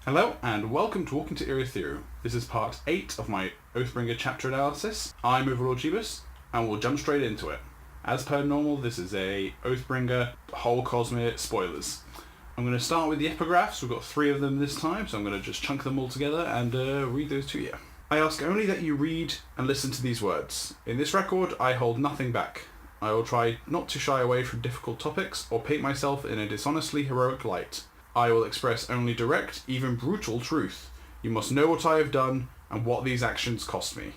Hello and welcome to Walking to Urithiru. This is part 8 of my Oathbringer chapter analysis. I'm Overlord Jeebus and we'll jump straight into it. As per normal, this is a Oathbringer whole Cosmere spoilers. I'm going to start with the epigraphs. We've got 3 of them this time, so I'm going to just chunk them all together and read those to you. I ask only that you read and listen to these words. In this record, I hold nothing back. I will try not to shy away from difficult topics or paint myself in a dishonestly heroic light. I will express only direct, even brutal truth. You must know what I have done and what these actions cost me.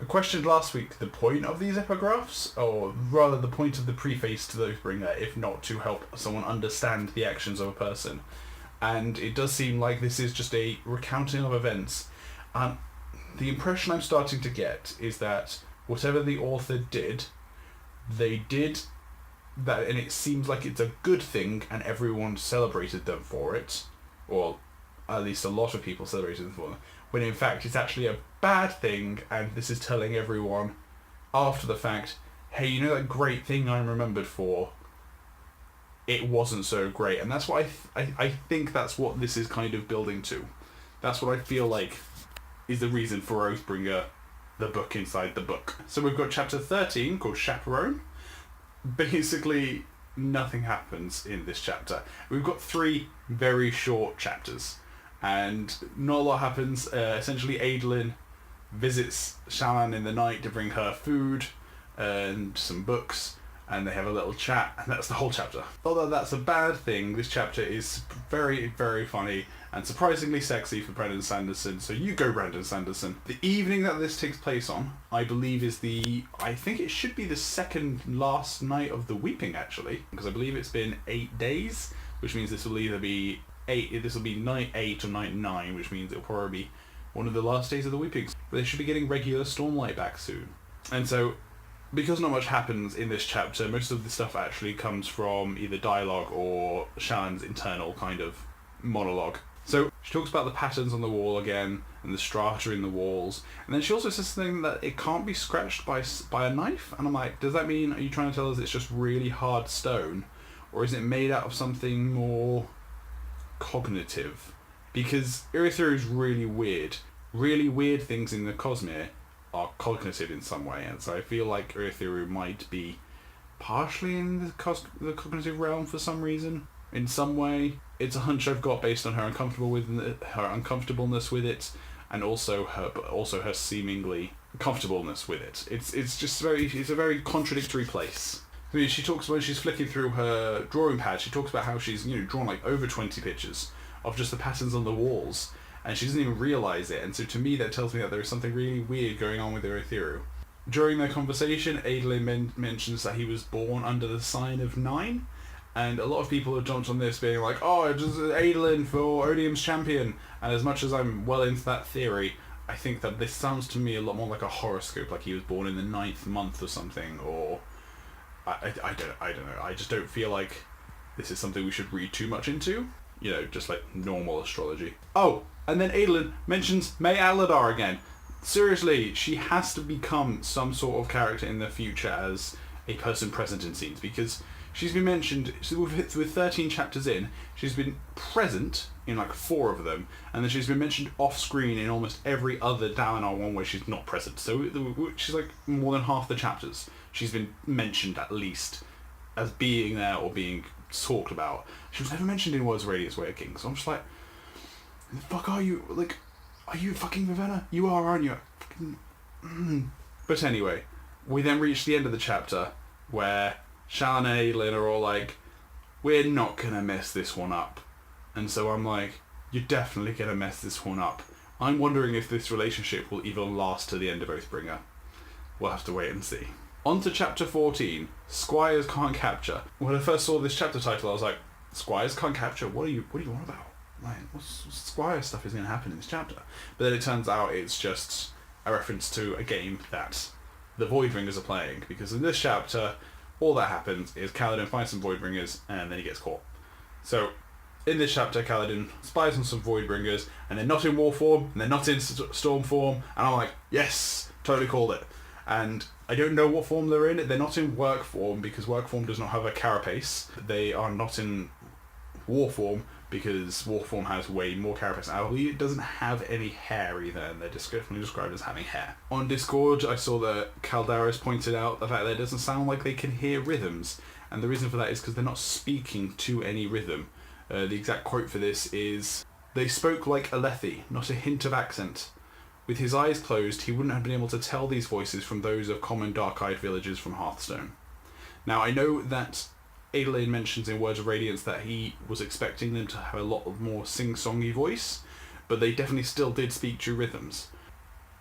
I questioned last week the point of these epigraphs, or rather the point of the preface to the Oathbringer, if not to help someone understand the actions of a person. And it does seem like this is just a recounting of events. And the impression I'm starting to get is that whatever the author did, they did that, and it seems like it's a good thing and everyone celebrated them for it, or at least a lot of people celebrated them for them, when in fact it's actually a bad thing, and this is telling everyone after the fact, hey, you know that great thing I'm remembered for, it wasn't so great. And that's what I think that's what this is kind of building to. That's what I feel like is the reason for Oathbringer, the book inside the book. So we've got chapter 13 called Chaperone. Basically, nothing happens in this chapter. We've got 3 very short chapters, and not a lot happens. Essentially, Adolin visits Shallan in the night to bring her food and some books, and they have a little chat, and that's the whole chapter. Although that's a bad thing, this chapter is very, very funny and surprisingly sexy for Brandon Sanderson, so you go Brandon Sanderson. The evening that this takes place on, I believe is I think it should be the second last night of the Weeping, actually, because I believe it's been 8 days, which means this will either be night 8 or night 9, which means it'll probably be one of the last days of the Weeping. But they should be getting regular Stormlight back soon. And so, because not much happens in this chapter, most of the stuff actually comes from either dialogue or Shallan's internal kind of monologue. So she talks about the patterns on the wall again, and the strata in the walls, and then she also says something that it can't be scratched by a knife, and I'm like, does that mean, are you trying to tell us it's just really hard stone, or is it made out of something more cognitive? Because Urithiru is really weird things in the Cosmere are cognitive in some way, and so I feel like Urithiru might be partially in the cognitive realm for some reason, in some way. It's a hunch I've got based on her uncomfortableness with it, and also her seemingly comfortableness with it. It's a very contradictory place. I mean, she talks, when she's flicking through her drawing pad, she talks about how she's drawn like over 20 pictures of just the patterns on the walls, and she doesn't even realise it. And so to me, that tells me that there is something really weird going on with Urithiru. During their conversation, Adolin mentions that he was born under the sign of 9. And a lot of people have jumped on this being like, oh, it's just Adolin for Odium's champion. And as much as I'm well into that theory, I think that this sounds to me a lot more like a horoscope, like he was born in the 9th month or something, or I don't know. I just don't feel like this is something we should read too much into. Just like normal astrology. Oh, and then Adolin mentions May Aladar again. Seriously, she has to become some sort of character in the future as a person present in scenes, because she's been mentioned, with 13 chapters in, she's been present in like 4 of them, and then she's been mentioned off-screen in almost every other Dalinar one where she's not present. So she's like more than half the chapters she's been mentioned at least as being there or being talked about. She was never mentioned in Words Radius Way of Kings, so I'm just like, the fuck are you? Like, are you fucking Ravenna? You are, aren't you? But anyway, we then reach the end of the chapter where Shallan and Adolin are all like, we're not going to mess this one up. And so I'm like, you're definitely going to mess this one up. I'm wondering if this relationship will even last to the end of Oathbringer. We'll have to wait and see. On to chapter 14, Squires Can't Capture. When I first saw this chapter title, I was like, Squires Can't Capture? What do you want about? Like, what Squire stuff is going to happen in this chapter? But then it turns out it's just a reference to a game that the Voidbringers are playing, because in this chapter, all that happens is Kaladin finds some Voidbringers and then he gets caught. So, in this chapter, Kaladin spies on some Voidbringers, and they're not in war form, and they're not in storm form, and I'm like, yes, totally called it. And I don't know what form they're in. They're not in work form, because work form does not have a carapace. They are not in war form, because Warform has way more carapace. I believe it doesn't have any hair either, and they're definitely described as having hair. On Discord, I saw that Caldaris pointed out the fact that it doesn't sound like they can hear rhythms, and the reason for that is because they're not speaking to any rhythm. The exact quote for this is, "They spoke like Alethi, not a hint of accent. With his eyes closed, he wouldn't have been able to tell these voices from those of common dark-eyed villagers from Hearthstone." Now, I know that Adelaide mentions in Words of Radiance that he was expecting them to have a lot more sing-songy voice, but they definitely still did speak true rhythms.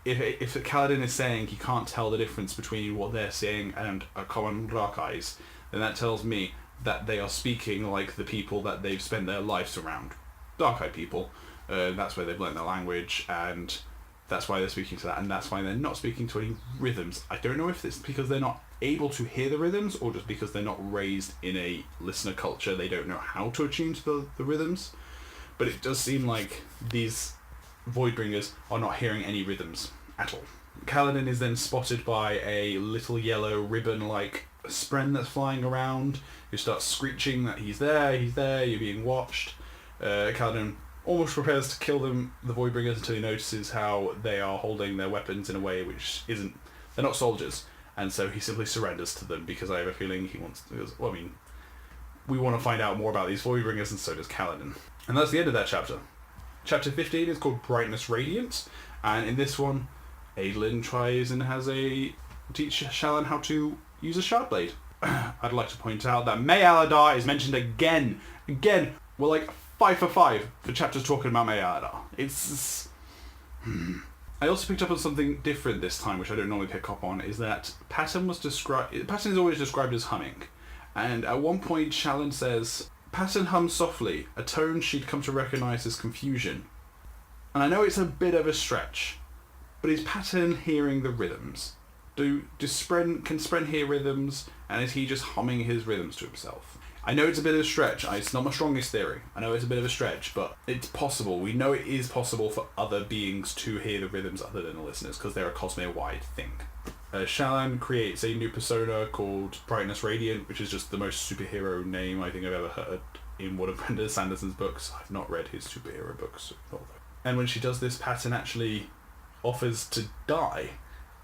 If Kaladin is saying he can't tell the difference between what they're saying and a common dark eyes, then that tells me that they are speaking like the people that they've spent their lives around. Dark-eyed people. That's where they've learned their language, and that's why they're speaking to that, and that's why they're not speaking to any rhythms. I don't know if it's because they're not able to hear the rhythms, or just because they're not raised in a listener culture, they don't know how to attune to the rhythms. But it does seem like these Voidbringers are not hearing any rhythms at all. Kaladin is then spotted by a little yellow ribbon-like spren that's flying around, who starts screeching that he's there, you're being watched. Kaladin almost prepares to kill them, the Voidbringers, until he notices how they are holding their weapons in a way which isn't... They're not soldiers, and so he simply surrenders to them, because I have a feeling he wants to... Well, I mean, we want to find out more about these Voidbringers, and so does Kaladin. And that's the end of that chapter. Chapter 15 is called Brightness Radiant, and in this one, Adolin tries and teach Shallan how to use a shard blade. I'd like to point out that May Aladar is mentioned again. We're like 5 for 5 for chapters talking about May Aladar. It's... I also picked up on something different this time, which I don't normally pick up on, is that Patton is always described as humming. And at one point, Shallan says, "Patton hummed softly, a tone she'd come to recognise as confusion." And I know it's a bit of a stretch, but is Patton hearing the rhythms? Can Spren hear rhythms, and is he just humming his rhythms to himself? I know it's a bit of a stretch. It's not my strongest theory. I know it's a bit of a stretch, but it's possible. We know it is possible for other beings to hear the rhythms other than the listeners, because they're a Cosmere-wide thing. Shallan creates a new persona called Brightness Radiant, which is just the most superhero name I think I've ever heard in one of Brendan Sanderson's books. I've not read his superhero books. And when she does this, Patton actually offers to die.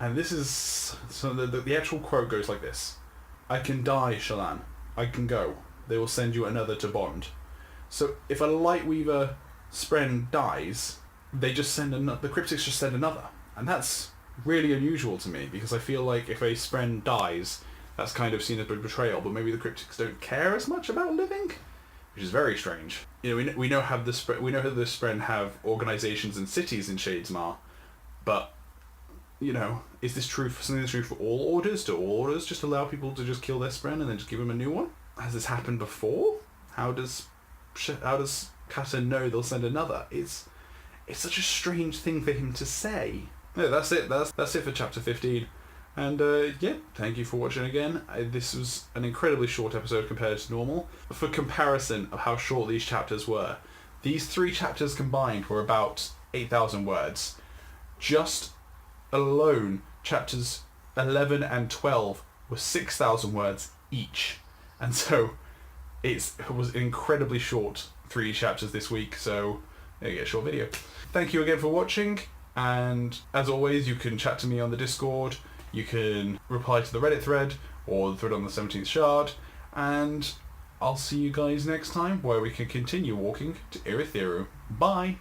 And this is... So the actual quote goes like this. "I can die, Shallan. I can go. They will send you another to bond." So if a Lightweaver Spren dies, they just send the Cryptics just send another. And that's really unusual to me, because I feel like if a Spren dies, that's kind of seen as a betrayal, but maybe the Cryptics don't care as much about living, which is very strange. You know, we know how the Spren have organizations and cities in Shadesmar, but you know, is this true for all orders? Do all orders just allow people to just kill their Spren and then just give them a new one? Has this happened before? How does Patton know they'll send another? It's such a strange thing for him to say. No, that's it. That's it for chapter 15. And yeah, thank you for watching again. This was an incredibly short episode compared to normal. For comparison of how short these chapters were, these 3 chapters combined were about 8,000 words. Just alone, chapters 11 and 12 were 6,000 words each. And so it was incredibly short 3 chapters this week, so there you get a short video. Thank you again for watching, and as always, you can chat to me on the Discord, you can reply to the Reddit thread, or the thread on the 17th Shard, and I'll see you guys next time, where we can continue walking to Urithiru. Bye!